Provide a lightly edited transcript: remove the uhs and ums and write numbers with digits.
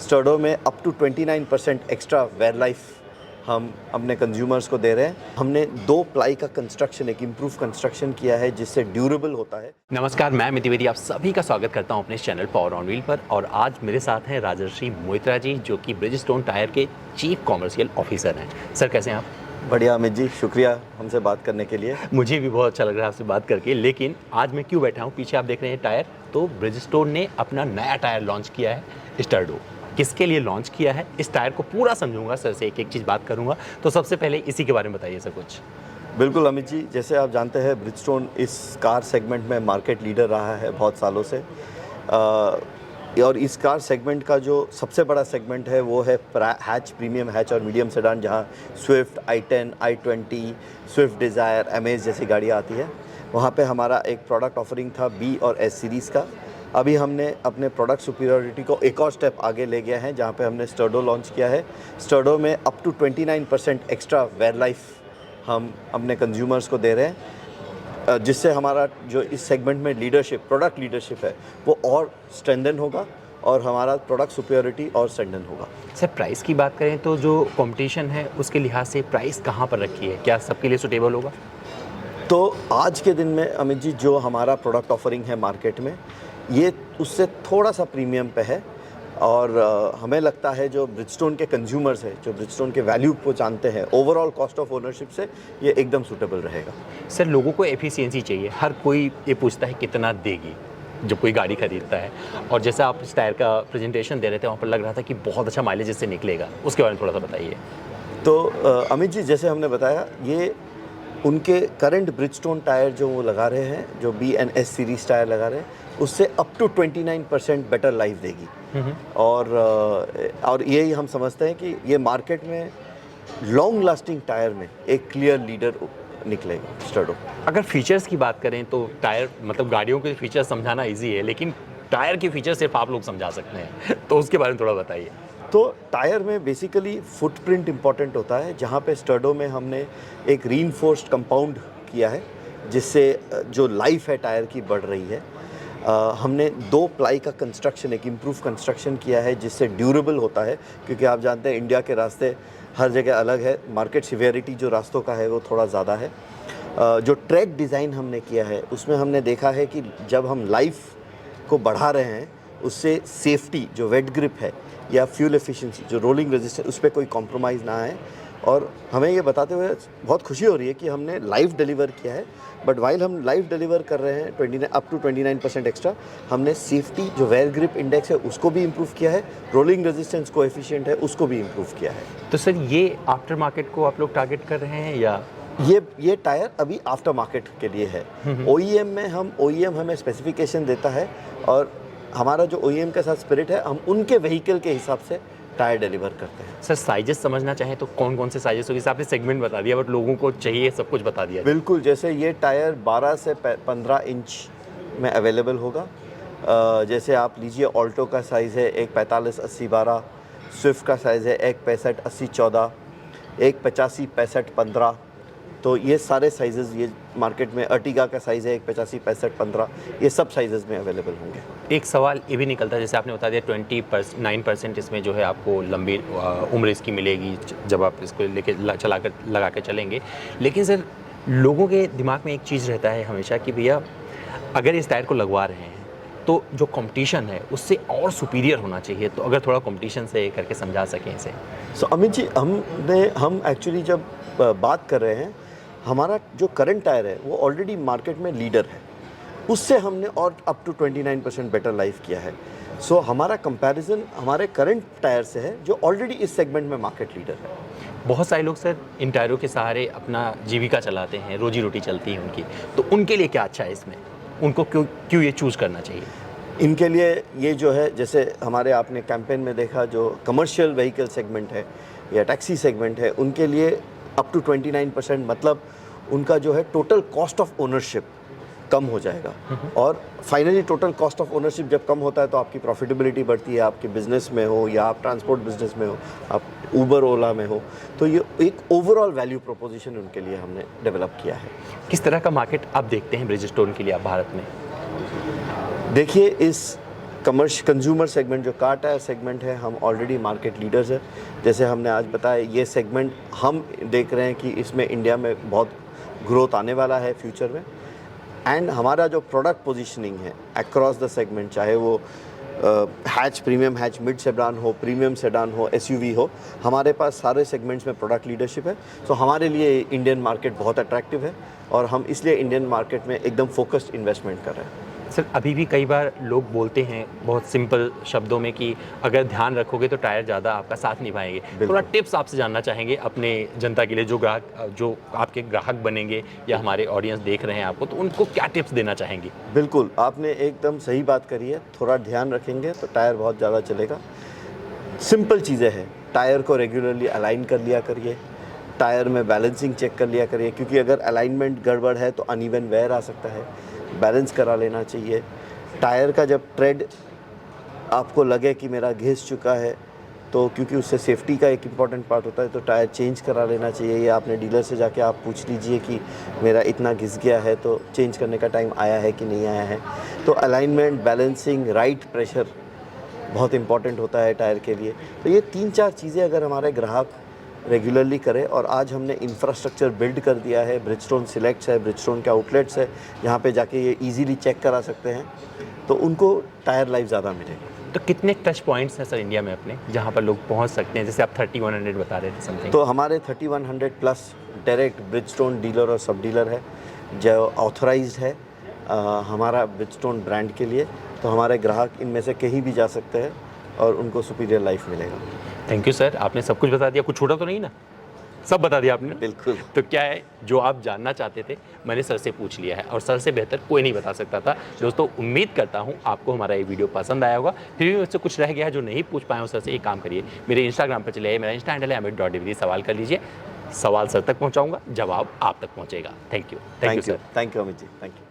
स्टर्डो में up to 29% extra wear life हम अपने कंज्यूमर्स को दे रहे हैं। हमने 2 प्लाई का कंस्ट्रक्शन, एक इम्प्रूव कंस्ट्रक्शन किया है जिससे ड्यूरेबल होता है। नमस्कार, मैं अमित द्विवेदी आप सभी का स्वागत करता हूं अपने चैनल पावर ऑन व्हील पर। और आज मेरे साथ हैं राजर्षि मोहित्रा जी, जो कि ब्रिजस्टोन टायर के चीफ कॉमर्शियल ऑफिसर हैं। सर, कैसे हैं आप? बढ़िया अमित जी, शुक्रिया हमसे बात करने के लिए। मुझे भी बहुत अच्छा लग रहा है आपसे बात करके। लेकिन आज मैं क्यों बैठा हूँ, पीछे आप देख रहे हैं टायर, तो ब्रिजस्टोन ने अपना नया टायर लॉन्च किया है स्टर्डो। किसके लिए लॉन्च किया है, इस टायर को पूरा समझूंगा, सर से एक एक चीज़ बात करूंगा। तो सबसे पहले इसी के बारे में बताइए सर कुछ। बिल्कुल अमित जी, जैसे आप जानते हैं ब्रिजस्टोन इस कार सेगमेंट में मार्केट लीडर रहा है बहुत सालों से। और इस कार सेगमेंट का जो सबसे बड़ा सेगमेंट है वो है हैच, प्रीमियम हैच और मीडियम सेडान, जहां Swift, i10, i20, Swift Dzire, amaze जैसी गाड़ियाँ आती है। वहाँ पे हमारा एक प्रोडक्ट ऑफरिंग था बी और एस सीरीज़ का। अभी हमने अपने प्रोडक्ट सुपीरियरिटी को एक और स्टेप आगे ले गया है, जहाँ पे हमने स्टर्डो लॉन्च किया है। स्टर्डो में up to 29% extra wear life हम अपने कंज्यूमर्स को दे रहे हैं, जिससे हमारा जो इस सेगमेंट में लीडरशिप, प्रोडक्ट लीडरशिप है, वो और स्ट्रेंथन होगा और हमारा प्रोडक्ट सुपीरियरिटी और स्ट्रेंथन होगा। सर, प्राइस की बात करें तो जो कंपटीशन है उसके लिहाज से प्राइस कहाँ पर रखी है, क्या सबके लिए सुटेबल होगा? तो आज के दिन में अमित जी, जो हमारा प्रोडक्ट ऑफरिंग है मार्केट में, ये उससे थोड़ा सा प्रीमियम पे है। और हमें लगता है जो ब्रिजस्टोन के कंज्यूमर्स हैं, जो ब्रिजस्टोन के वैल्यू को जानते हैं, ओवरऑल कॉस्ट ऑफ ओनरशिप से ये एकदम सूटेबल रहेगा। सर, लोगों को एफिशिएंसी चाहिए, हर कोई ये पूछता है कितना देगी जब कोई गाड़ी खरीदता है। और जैसा आप इस टायर का प्रेजेंटेशन दे रहे थे, वहाँ पर लग रहा था कि बहुत अच्छा माइलेज इससे निकलेगा, उसके बारे में थोड़ा सा बताइए। तो अमित जी, जैसे हमने बताया, ये उनके करंट ब्रिजस्टोन टायर जो वो लगा रहे हैं, जो B and S series tyre लगा रहे हैं, उससे अप टू 29% बेटर लाइफ देगी। और यही हम समझते हैं कि ये मार्केट में लॉन्ग लास्टिंग टायर में एक क्लियर लीडर निकलेगा स्टर्डो। अगर फीचर्स की बात करें तो टायर, मतलब गाड़ियों के फीचर्स समझाना इजी है, लेकिन टायर के फीचर सिर्फ आप लोग समझा सकते हैं, तो उसके बारे में थोड़ा बताइए। तो टायर में बेसिकली फुटप्रिंट इम्पॉर्टेंट होता है, जहाँ पे स्टर्डो में हमने एक रीइंफोर्स्ड कंपाउंड किया है, जिससे जो लाइफ है टायर की बढ़ रही है। हमने 2 प्लाई का कंस्ट्रक्शन, एक इम्प्रूव कंस्ट्रक्शन किया है जिससे ड्यूरेबल होता है, क्योंकि आप जानते हैं इंडिया के रास्ते हर जगह अलग है, मार्केट सिवियरिटी जो रास्तों का है वो थोड़ा ज़्यादा है। जो ट्रैक डिज़ाइन हमने किया है उसमें हमने देखा है कि जब हम लाइफ को बढ़ा रहे हैं, उससे सेफ्टी, जो वेट ग्रिप है या फ्यूल एफिशिएंसी, जो रोलिंग रेजिस्टेंस, उस पर कोई कॉम्प्रोमाइज़ ना है। और हमें ये बताते हुए बहुत खुशी हो रही है कि हमने लाइव डिलीवर किया है, बट वाइल हम लाइव डिलीवर कर रहे हैं 29 अप टू 29% एक्स्ट्रा, हमने सेफ्टी, जो वेयर ग्रिप इंडेक्स है, उसको भी इम्प्रूव किया है, रोलिंग रेजिस्टेंस कोएफिशिएंट है, उसको भी इम्प्रूव किया है। तो सर, ये आफ्टर मार्केट को आप लोग टारगेट कर रहे हैं या? ये टायर अभी आफ्टर मार्केट के लिए है। ओईएम में ओईएम हमें स्पेसिफिकेशन देता है, और हमारा जो ओईएम के साथ स्पिरिट है, हम उनके व्हीकल के हिसाब से टायर डिलीवर करते हैं। सर, साइजेस समझना चाहें तो कौन कौन से साइजेस होगी? आपने सेगमेंट बता दिया, बट लोगों को चाहिए सब कुछ बता दिया। बिल्कुल, जैसे ये टायर 12 से 15 इंच में अवेलेबल होगा। जैसे आप लीजिए, ऑल्टो का साइज़ है एक 45-80-12, स्विफ्ट का साइज़ है एक 65-80-14, एक 85-65-15। तो ये सारे साइजेस, ये मार्केट में अर्टिगा का साइज़ है एक 85-65-15, ये सब साइजेस में अवेलेबल होंगे। एक सवाल ये भी निकलता है, जैसे आपने बता दिया 29% इसमें जो है आपको लंबी उम्र इसकी मिलेगी जब आप इसको लेके लगा के चलेंगे। लेकिन सर, लोगों के दिमाग में एक चीज़ रहता है हमेशा कि भैया, अगर इस टायर को लगवा रहे हैं तो जो कंपटीशन है उससे और सुपीरियर होना चाहिए। तो अगर थोड़ा कंपटीशन से करके समझा सकें इसे। सो अमित जी, हम एक्चुअली जब बात कर रहे हैं, हमारा जो करंट टायर है वो ऑलरेडी मार्केट में लीडर है, उससे हमने और अप टू 29% बेटर लाइफ किया है। सो हमारा कंपैरिजन हमारे करंट टायर से है, जो ऑलरेडी इस सेगमेंट में मार्केट लीडर है। बहुत सारे लोग सर इन टायरों के सहारे अपना जीविका चलाते हैं, रोजी रोटी चलती है उनकी, तो उनके लिए क्या अच्छा है इसमें? उनको क्यों ये चूज़ करना चाहिए? इनके लिए ये जो है, जैसे हमारे आपने कैंपेन में देखा, जो कमर्शियल व्हीकल सेगमेंट है या टैक्सी सेगमेंट है, उनके लिए अप टू 29%, मतलब उनका जो है टोटल कॉस्ट ऑफ ओनरशिप कम हो जाएगा। और finally total cost of ownership जब कम होता है तो आपकी प्रॉफिटेबिलिटी बढ़ती है, आपके बिजनेस में हो या आप ट्रांसपोर्ट बिजनेस में हो, आप ऊबर ओला में हो, तो ये एक ओवरऑल वैल्यू प्रोपोजिशन उनके लिए हमने डेवलप किया है। किस तरह का मार्केट आप देखते हैं ब्रिजस्टोन के लिए आप भारत में? देखिए, इस कंज्यूमर सेगमेंट जो कार टायर सेगमेंट है, हम ऑलरेडी मार्केट लीडर्स है। जैसे हमने आज बताया, ये सेगमेंट हम देख रहे हैं कि इसमें इंडिया में बहुत ग्रोथ आने वाला है फ्यूचर में। एंड हमारा जो प्रोडक्ट पोजीशनिंग है अक्रॉस द सेगमेंट, चाहे वो hatch, premium hatch, mid sedan हो, प्रीमियम सेडान हो, एसयूवी हो, हमारे पास सारे सेगमेंट्स में प्रोडक्ट लीडरशिप है। तो हमारे लिए इंडियन मार्केट बहुत अट्रैक्टिव है और हम इसलिए इंडियन मार्केट में एकदम फोकस्ड इन्वेस्टमेंट कर रहे हैं। सर, अभी भी कई बार लोग बोलते हैं बहुत सिंपल शब्दों में कि अगर ध्यान रखोगे तो टायर ज़्यादा आपका साथ निभाएंगे। थोड़ा टिप्स आपसे जानना चाहेंगे अपने जनता के लिए, जो आपके ग्राहक बनेंगे या हमारे ऑडियंस देख रहे हैं आपको, तो उनको क्या टिप्स देना चाहेंगे? बिल्कुल, आपने एकदम सही बात करी है। थोड़ा ध्यान रखेंगे तो टायर बहुत ज़्यादा चलेगा। सिंपल चीज़ें हैं, टायर को रेगुलरली अलाइन कर लिया करिए, टायर में बैलेंसिंग चेक कर लिया करिए, क्योंकि अगर अलाइनमेंट गड़बड़ है तो अनइवन वेयर आ सकता है, बैलेंस करा लेना चाहिए। टायर का जब ट्रेड आपको लगे कि मेरा घिस चुका है, तो क्योंकि उससे सेफ्टी का एक इम्पॉर्टेंट पार्ट होता है, तो टायर चेंज करा लेना चाहिए। या अपने डीलर से जाके आप पूछ लीजिए कि मेरा इतना घिस गया है, तो चेंज करने का टाइम आया है कि नहीं आया है। तो अलाइनमेंट, बैलेंसिंग, राइट प्रेशर बहुत इम्पॉर्टेंट होता है टायर के लिए। तो ये 3-4 चीज़ें अगर हमारे ग्राहक रेगुलरली करें, और आज हमने इंफ्रास्ट्रक्चर बिल्ड कर दिया है, ब्रिजस्टोन सिलेक्ट्स है, ब्रिजस्टोन के आउटलेट्स है, जहाँ पे जाके ये इजीली चेक करा सकते हैं, तो उनको टायर लाइफ ज़्यादा मिलेगी। तो कितने टच पॉइंट्स हैं सर इंडिया में अपने, जहाँ पर लोग पहुँच सकते हैं? जैसे आप 3100 बता रहे थे समथिंग। तो हमारे 3100 प्लस डायरेक्ट ब्रिजस्टोन डीलर और सब डीलर है जो ऑथराइज्ड है हमारा ब्रिजस्टोन ब्रांड के लिए। तो हमारे ग्राहक इनमें से कहीं भी जा सकते हैं और उनको सुपीरियर लाइफ मिलेगा। थैंक यू सर, आपने सब कुछ बता दिया, कुछ छोड़ा तो नहीं ना? सब बता दिया आपने। बिल्कुल। तो क्या है, जो आप जानना चाहते थे मैंने सर से पूछ लिया है, और सर से बेहतर कोई नहीं बता सकता था। दोस्तों, उम्मीद करता हूँ आपको हमारा ये वीडियो पसंद आया होगा। फिर भी मुझसे कुछ रह गया है जो नहीं पूछ पाया हूँ सर से, एक काम करिए, मेरे इंस्टाग्राम पर चले आइए, मेरा इंस्टा हैंडल है amit.devi, सवाल कर लीजिए, सवाल सर तक पहुँचाऊँगा, जवाब आप तक पहुँचेगा। Thank you sir. Thank you Amit ji, thank you.